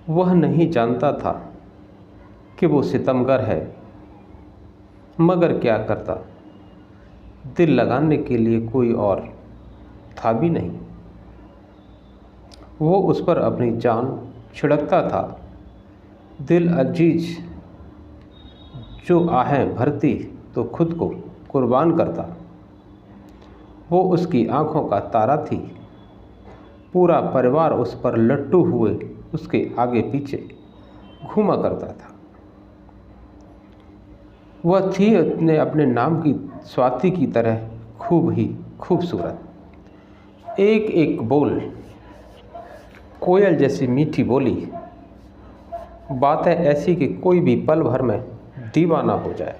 वह नहीं जानता था कि वो सितमगर है, मगर क्या करता, दिल लगाने के लिए कोई और था भी नहीं। वो उस पर अपनी जान छिड़कता था। दिल अजीज जो आहें भरती तो खुद को कुर्बान करता। वो उसकी आंखों का तारा थी। पूरा परिवार उस पर लट्टू हुए उसके आगे पीछे घूमा करता था। वह थी अपने नाम की स्वाति की तरह खूब ही खूबसूरत। एक एक बोल कोयल जैसी मीठी बोली, बातें ऐसी कि कोई भी पल भर में दीवाना हो जाए।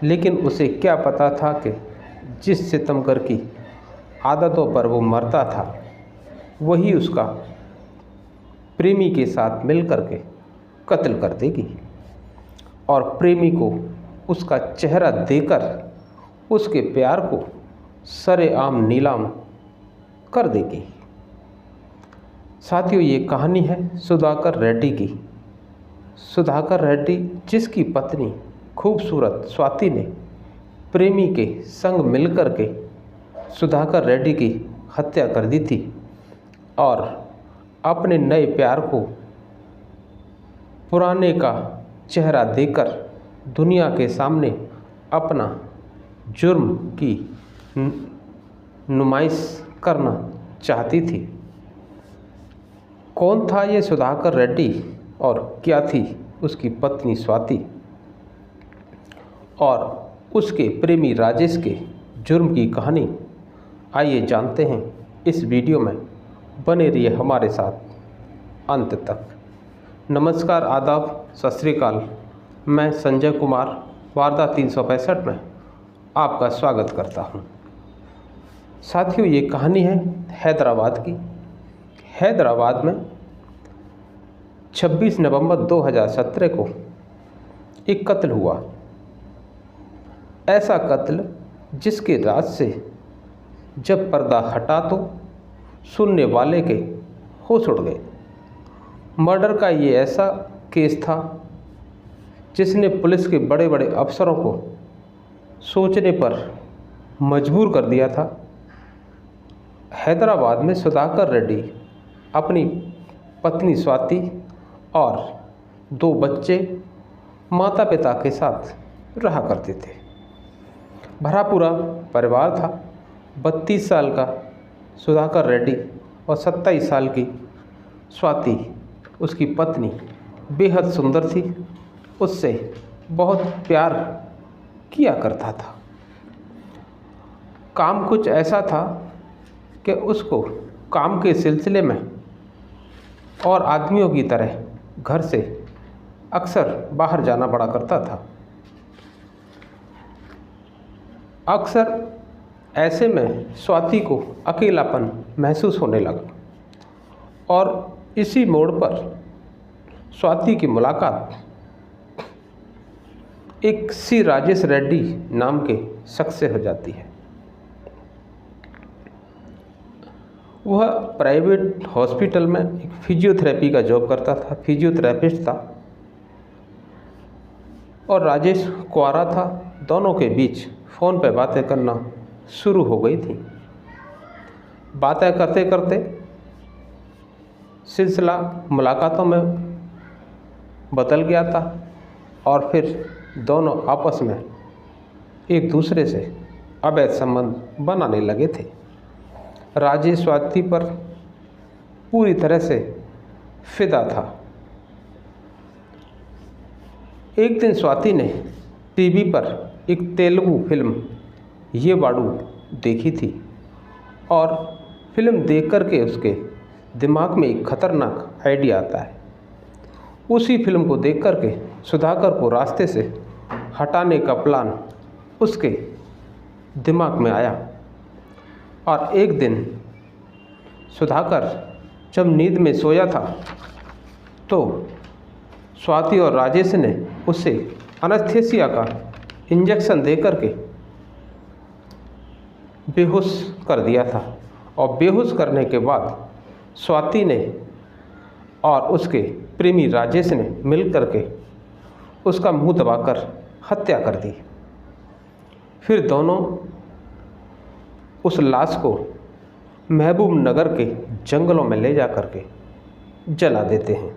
लेकिन उसे क्या पता था कि जिस सितमगर की आदतों पर वो मरता था, वही उसका प्रेमी के साथ मिलकर के कत्ल कर देगी और प्रेमी को उसका चेहरा देकर उसके प्यार को सरेआम नीलाम कर देगी। साथियों, ये कहानी है सुधाकर रेड्डी की। सुधाकर रेड्डी जिसकी पत्नी खूबसूरत स्वाति ने प्रेमी के संग मिलकर के सुधाकर रेड्डी की हत्या कर दी थी और अपने नए प्यार को पुराने का चेहरा देकर दुनिया के सामने अपना जुर्म की नुमाइश करना चाहती थी। कौन था ये सुधाकर रेड्डी और क्या थी उसकी पत्नी स्वाति और उसके प्रेमी राजेश के जुर्म की कहानी? आइए जानते हैं इस वीडियो में। बने रहिए हमारे साथ अंत तक। नमस्कार, आदाब, सत श्री अकाल। मैं संजय कुमार वारदात 365 में आपका स्वागत करता हूं। साथियों, ये कहानी है हैदराबाद की। हैदराबाद में 26 नवंबर 2017 को एक कत्ल हुआ। ऐसा कत्ल जिसके राज से जब पर्दा हटा तो सुनने वाले के होश उड़ गए। मर्डर का ये ऐसा केस था जिसने पुलिस के बड़े बड़े अफसरों को सोचने पर मजबूर कर दिया था। हैदराबाद में सुधाकर रेड्डी अपनी पत्नी स्वाति और 2 बच्चे माता पिता के साथ रहा करते थे। भरा पूरा परिवार था। 32 साल का सुधाकर रेड्डी और 27 साल की स्वाति उसकी पत्नी बेहद सुंदर थी। उससे बहुत प्यार किया करता था। काम कुछ ऐसा था कि उसको काम के सिलसिले में और आदमियों की तरह घर से अक्सर बाहर जाना पड़ा करता था। अक्सर ऐसे में स्वाति को अकेलापन महसूस होने लगा और इसी मोड़ पर स्वाति की मुलाकात एक सी राजेश रेड्डी नाम के शख्स से हो जाती है। वह प्राइवेट हॉस्पिटल में एक फिजियोथेरेपी का जॉब करता था, फिजियोथेरेपिस्ट था और राजेश कुंवारा था। दोनों के बीच फ़ोन पर बातें करना शुरू हो गई थी। बातें करते करते सिलसिला मुलाकातों में बदल गया था और फिर दोनों आपस में एक दूसरे से अवैध संबंध बनाने लगे थे। राजेश स्वाति पर पूरी तरह से फिदा था। एक दिन स्वाति ने टीवी पर एक तेलुगु फिल्म ये वाडू देखी थी और फिल्म देख कर के उसके दिमाग में एक खतरनाक आइडिया आता है। उसी फिल्म को देख कर के सुधाकर को रास्ते से हटाने का प्लान उसके दिमाग में आया और एक दिन सुधाकर जब नींद में सोया था तो स्वाति और राजेश ने उसे एनेस्थीसिया का इंजेक्शन दे कर के बेहोश कर दिया था और बेहोश करने के बाद स्वाति ने और उसके प्रेमी राजेश ने मिल करके उसका मुंह दबाकर हत्या कर दी। फिर दोनों उस लाश को महबूब नगर के जंगलों में ले जा करके जला देते हैं।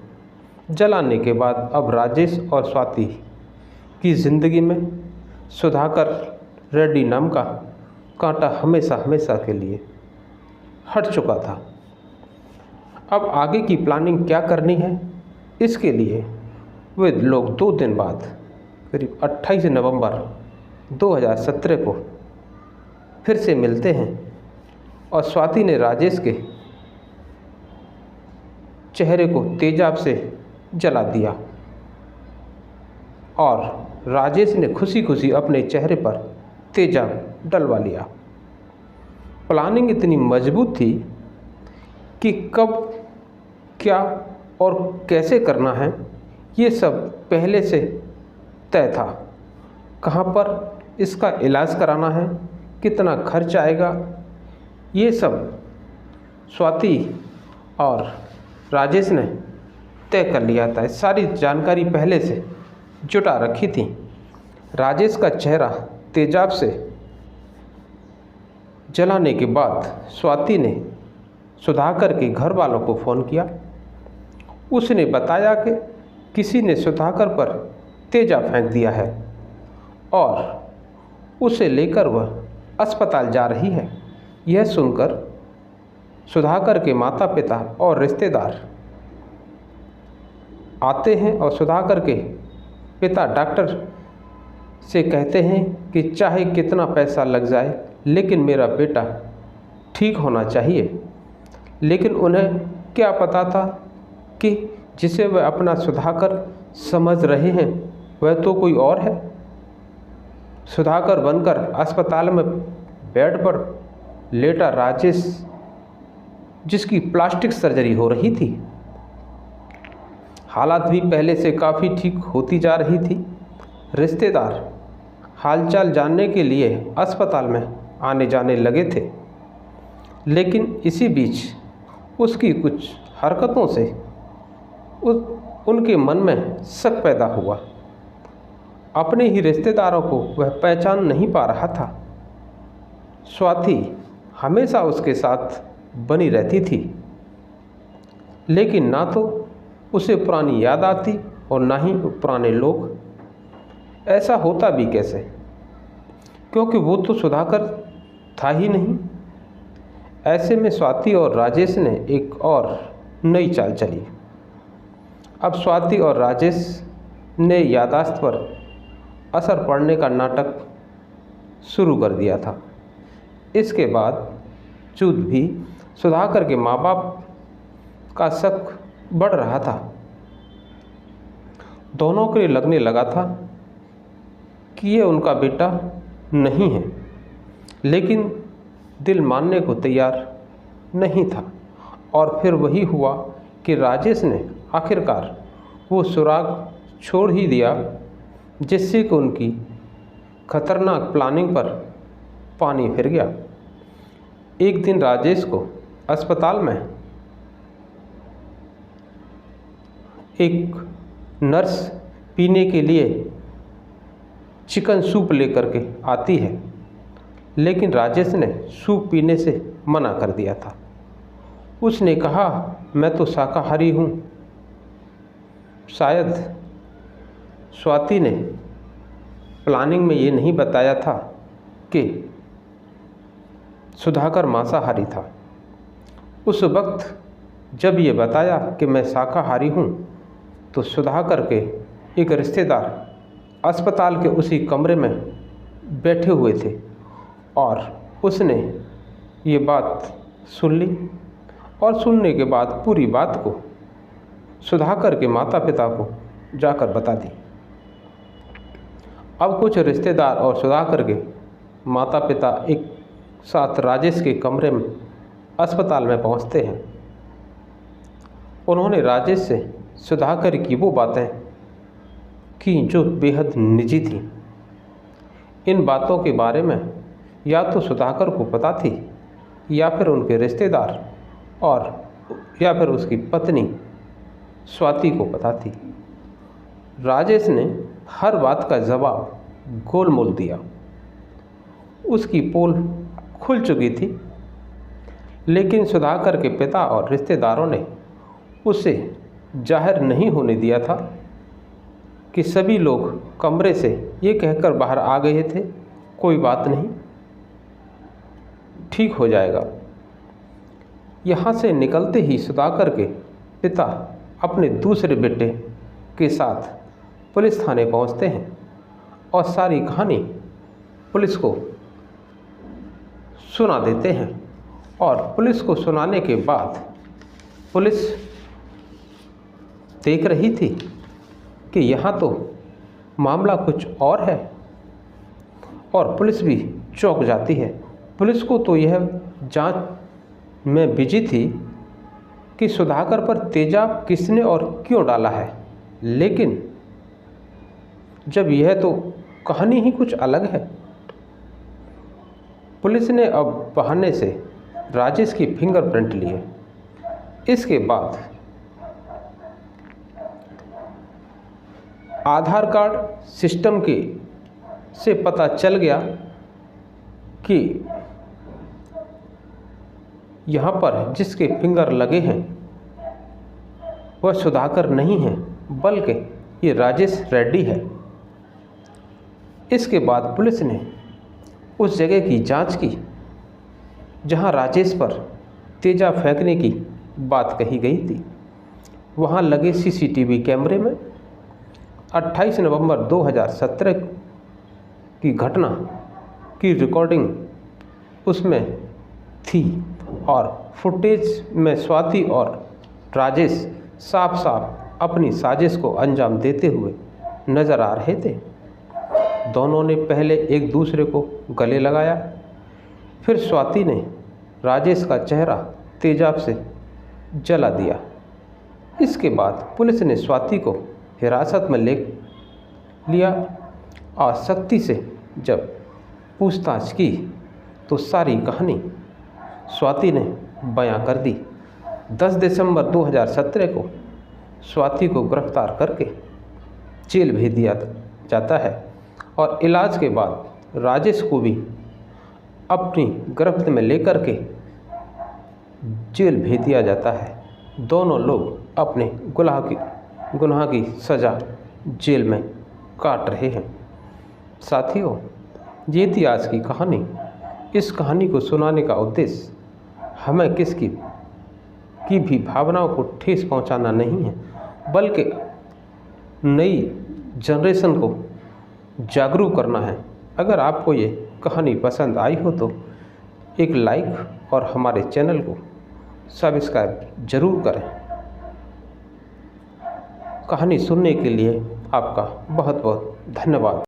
जलाने के बाद अब राजेश और स्वाति की ज़िंदगी में सुधाकर रेड्डी नाम का कांटा हमेशा हमेशा के लिए हट चुका था। अब आगे की प्लानिंग क्या करनी है, इसके लिए वे लोग 2 दिन बाद करीब 28 नवंबर 2017 को फिर से मिलते हैं और स्वाति ने राजेश के चेहरे को तेजाब से जला दिया और राजेश ने खुशी खुशी अपने चेहरे पर तेजाब डलवा लिया। प्लानिंग इतनी मजबूत थी कि कब, क्या और कैसे करना है ये सब पहले से तय था। कहाँ पर इसका इलाज कराना है, कितना खर्च आएगा, ये सब स्वाति और राजेश ने तय कर लिया था। सारी जानकारी पहले से जुटा रखी थी। राजेश का चेहरा तेजाब से जलाने के बाद स्वाति ने सुधाकर के घर वालों को फ़ोन किया। उसने बताया कि किसी ने सुधाकर पर तेजाब फेंक दिया है और उसे लेकर वह अस्पताल जा रही है। यह सुनकर सुधाकर के माता पिता और रिश्तेदार आते हैं और सुधाकर के पिता डॉक्टर से कहते हैं कि चाहे कितना पैसा लग जाए लेकिन मेरा बेटा ठीक होना चाहिए। लेकिन उन्हें क्या पता था कि जिसे वह अपना सुधाकर समझ रहे हैं वह तो कोई और है। सुधाकर बनकर अस्पताल में बेड पर लेटा राजेश, जिसकी प्लास्टिक सर्जरी हो रही थी, हालात भी पहले से काफ़ी ठीक होती जा रही थी। रिश्तेदार हालचाल जानने के लिए अस्पताल में आने जाने लगे थे। लेकिन इसी बीच उसकी कुछ हरकतों से उनके मन में शक पैदा हुआ। अपने ही रिश्तेदारों को वह पहचान नहीं पा रहा था। स्वाति हमेशा उसके साथ बनी रहती थी, लेकिन ना तो उसे पुरानी याद आती और ना ही पुराने लोग। ऐसा होता भी कैसे, क्योंकि वो तो सुधाकर था ही नहीं। ऐसे में स्वाति और राजेश ने एक और नई चाल चली। अब स्वाति और राजेश ने याददाश्त पर असर पड़ने का नाटक शुरू कर दिया था। इसके बाद चूत भी सुधाकर के माँ बाप का शक बढ़ रहा था। दोनों के लिए लगने लगा था कि ये उनका बेटा नहीं है, लेकिन दिल मानने को तैयार नहीं था। और फिर वही हुआ कि राजेश ने आखिरकार वो सुराग छोड़ ही दिया, जिससे कि उनकी खतरनाक प्लानिंग पर पानी फिर गया। एक दिन राजेश को अस्पताल में एक नर्स पीने के लिए चिकन सूप लेकर के आती है, लेकिन राजेश ने सूप पीने से मना कर दिया था। उसने कहा, मैं तो शाकाहारी हूँ। शायद स्वाति ने प्लानिंग में ये नहीं बताया था कि सुधाकर मांसाहारी था। उस वक्त जब ये बताया कि मैं शाकाहारी हूँ, तो सुधाकर के एक रिश्तेदार अस्पताल के उसी कमरे में बैठे हुए थे और उसने ये बात सुन ली और सुनने के बाद पूरी बात को सुधाकर के माता पिता को जाकर बता दी। अब कुछ रिश्तेदार और सुधाकर के माता पिता एक साथ राजेश के कमरे में अस्पताल में पहुंचते हैं। उन्होंने राजेश से सुधाकर की वो बातें की जो बेहद निजी थी। इन बातों के बारे में या तो सुधाकर को पता थी या फिर उनके रिश्तेदार और या फिर उसकी पत्नी स्वाति को पता थी। राजेश ने हर बात का जवाब गोलमोल दिया। उसकी पोल खुल चुकी थी, लेकिन सुधाकर के पिता और रिश्तेदारों ने उसे जाहिर नहीं होने दिया था कि सभी लोग कमरे से ये कहकर बाहर आ गए थे, कोई बात नहीं, ठीक हो जाएगा। यहाँ से निकलते ही सुधाकर के पिता अपने दूसरे बेटे के साथ पुलिस थाने पहुँचते हैं और सारी कहानी पुलिस को सुना देते हैं। और पुलिस को सुनाने के बाद पुलिस देख रही थी कि यहाँ तो मामला कुछ और है, और पुलिस भी चौंक जाती है। पुलिस को तो यह जांच में बिजी थी कि सुधाकर पर तेजाब किसने और क्यों डाला है, लेकिन जब यह तो कहानी ही कुछ अलग है। पुलिस ने अब बहाने से राजेश की फिंगरप्रिंट लिए। इसके बाद आधार कार्ड सिस्टम की से पता चल गया कि यहाँ पर जिसके फिंगर लगे हैं वह सुधाकर नहीं है, बल्कि ये राजेश रेड्डी है। इसके बाद पुलिस ने उस जगह की जांच की जहां राजेश पर तेजाब फेंकने की बात कही गई थी। वहां लगे सीसीटीवी कैमरे में 28 नवंबर 2017 की घटना की रिकॉर्डिंग उसमें थी, और फुटेज में स्वाति और राजेश साफ साफ अपनी साजिश को अंजाम देते हुए नज़र आ रहे थे। दोनों ने पहले एक दूसरे को गले लगाया, फिर स्वाति ने राजेश का चेहरा तेजाब से जला दिया। इसके बाद पुलिस ने स्वाति को हिरासत में ले लिया और सख्ती से जब पूछताछ की तो सारी कहानी स्वाति ने बयां कर दी। 10 दिसंबर 2017 को स्वाति को गिरफ्तार करके जेल भेज दिया जाता है, और इलाज के बाद राजेश को भी अपनी गिरफ्त में लेकर के जेल भेज दिया जाता है। दोनों लोग अपने गुनाह की सज़ा जेल में काट रहे हैं। साथियों, ये थी आज की कहानी। इस कहानी को सुनाने का उद्देश्य हमें किसी की भी भावनाओं को ठेस पहुंचाना नहीं है, बल्कि नई जनरेशन को जागरूक करना है। अगर आपको ये कहानी पसंद आई हो तो एक लाइक और हमारे चैनल को सब्सक्राइब जरूर करें। कहानी सुनने के लिए आपका बहुत बहुत धन्यवाद।